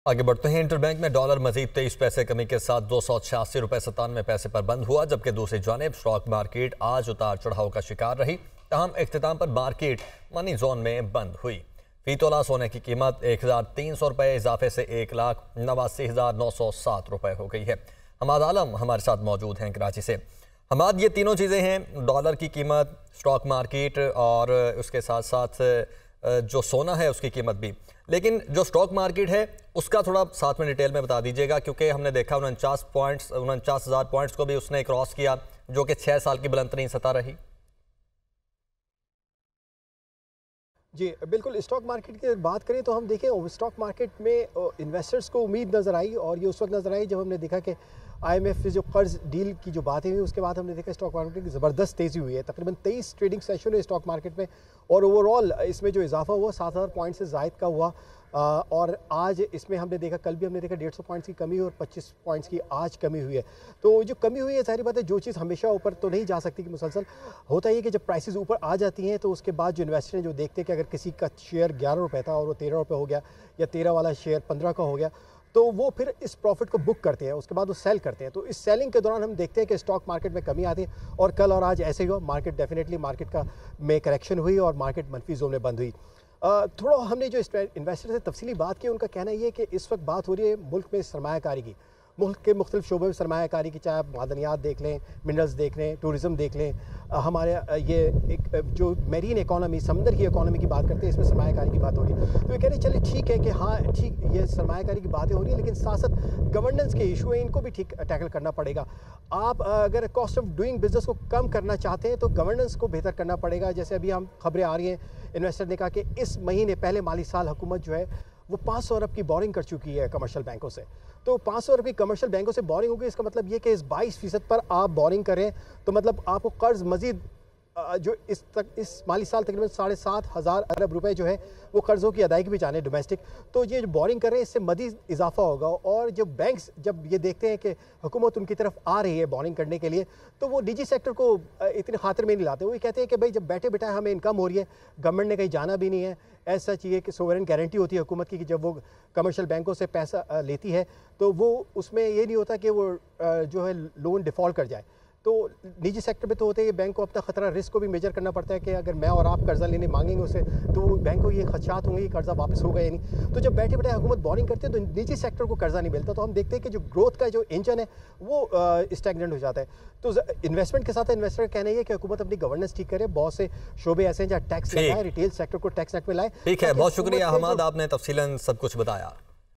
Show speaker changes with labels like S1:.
S1: आगे बढ़ते हैं। इंटरबैंक में डॉलर मजीद 23 पैसे कमी के साथ 286 रुपये 97 पैसे पर बंद हुआ, जबकि दूसरी जानिब स्टॉक मार्केट आज उतार चढ़ाव का शिकार रही। तहम इख्तिताम पर मार्केट मनी जोन में बंद हुई। फी तोला सोने की कीमत 1300 रुपये इजाफे से 1,89,907 रुपये हो गई है। हमाद आलम हमारे साथ मौजूद हैं कराची से। हमाद, ये तीनों चीज़ें हैं, डॉलर की कीमत, स्टॉक मार्केट और उसके साथ साथ जो सोना है उसकी कीमत भी, लेकिन जो स्टॉक मार्केट है उसका थोड़ा साथ में डिटेल में बता दीजिएगा, क्योंकि हमने देखा 49,000 पॉइंट्स को भी उसने क्रॉस किया, जो कि 6 साल की बुलंद तरीन सतह रही।
S2: जी बिल्कुल, स्टॉक मार्केट की बात करें तो हम देखें स्टॉक मार्केट में इन्वेस्टर्स को उम्मीद नज़र आई, और ये उस वक्त नज़र आई जब हमने देखा कि IMF से जो कर्ज डील की जो बातें हुई, उसके बाद हमने देखा स्टॉक मार्केट की ज़बरदस्त तेज़ी हुई है। तकरीबन 23 ट्रेडिंग सेशन हुए स्टॉक मार्केट में, और ओवरऑल इसमें जो इजाफा हुआ 7,000 पॉइंट से ज़ायद का हुआ। और आज इसमें हमने देखा, कल भी हमने देखा 150 पॉइंट्स की कमी हुई और 25 पॉइंट्स की आज कमी हुई है। तो जो कमी हुई है, जाहिर बात है जो चीज़ हमेशा ऊपर तो नहीं जा सकती कि मुसलसल होता ही है कि जब प्राइसेस ऊपर आ जाती हैं तो उसके बाद जो इन्वेस्टर हैं जो देखते हैं कि अगर किसी का शेयर 11 रुपये था और वो 13 रुपये हो गया, या 13 वाला शेयर 15 का हो गया, तो वो फिर इस प्रॉफिट को बुक करते हैं, उसके बाद वो सेल करते हैं। तो इस सेलिंग के दौरान हम देखते हैं कि स्टॉक मार्केट में कमी आती है, और कल और आज ऐसे ही हुआ। मार्केट डेफिनेटली मार्केट का में करेक्शन हुई और मार्केट मनफी जोन में बंद हुई। थोड़ा हमने जो इन्वेस्टर से तफसीली बात की, उनका कहना ये है कि इस वक्त बात हो रही है मुल्क में सरमायाकारी की, मुल्क के मुख्तलिफ शोबे में सरमायाकारी की, चाहे आप मादनियात देख लें, मिनरल्स देख लें, टूरिज़म देख लें, हमारे ये एक जो मेरीन इकॉनमी, समंदर की इकॉनमी की बात करते हैं, इसमें सरमायाकारी की बात हो रही है। तो ये कह रहे चलिए ठीक है कि हाँ ठीक, ये सरमायाकारी की बातें हो रही है, लेकिन साथ साथ गवर्नेंस के इशू हैं, इनको भी ठीक टैकल करना पड़ेगा। आप अगर कॉस्ट ऑफ डूइंग बिजनेस को कम करना चाहते हैं तो गवर्नेंस को बेहतर करना पड़ेगा। जैसे अभी हम खबरें आ रही हैं, इन्वेस्टर ने कहा कि इस महीने पहले माली साल हुकूमत जो है वो 500 अरब की बोरिंग कर चुकी है कमर्शियल बैंकों से। तो 500 अरब की कमर्शियल बैंकों से बोरिंग होगी, इसका मतलब ये कि इस 22% पर आप बोरिंग करें तो मतलब आपको कर्ज मजीद जो इस माली साल तकरीबन 7,500 अरब रुपए जो है वो कर्ज़ों की अदायगी भी जाने डोमेस्टिक। तो ये जो बोरिंग कर रहे हैं इससे मजीद इजाफा होगा, और जो बैंक्स जब ये देखते हैं कि हुकूमत उनकी तरफ आ रही है बोरिंग करने के लिए, तो वो निजी सेक्टर को इतनी खातिर में नहीं लाते। वो ये कहते हैं कि भाई जब बैठे बैठे हमें इनकम हो रही है, गवर्नमेंट ने कहीं जाना भी नहीं है, ऐसा चाहिए कि सोवरेन गारंटी होती है हुकूमत की कि जब वो कमर्शियल बैंकों से पैसा लेती है तो वो उसमें ये नहीं होता कि वो जो है लोन डिफ़ॉल्ट कर जाए। तो निजी सेक्टर में तो होते हैं, बैंक को अपना खतरा रिस्क को भी मेजर करना पड़ता है कि अगर मैं और आप कर्जा लेने मांगेंगे उसे, तो बैंक को ये खदशात होंगे कि कर्जा वापस होगा या नहीं। तो जब बैठे बैठे हुकूमत बोरिंग करती है तो निजी सेक्टर को कर्जा नहीं मिलता, तो हम देखते हैं कि जो ग्रोथ का जो इंजन है वो स्टैग्नेंट हो जाता है। तो इन्वेस्टमेंट के साथ इन्वेस्टर का कहना है कि हुकूमत अपनी गवर्नेंस ठीक करे, बहुत से शोबे ऐसे हैं जहाँ टैक्स लगाए, रिटेल सेक्टर को टैक्स नेट में लाए।
S1: ठीक है, बहुत शुक्रिया हमाद, आपने तफसीलन सब कुछ बताया।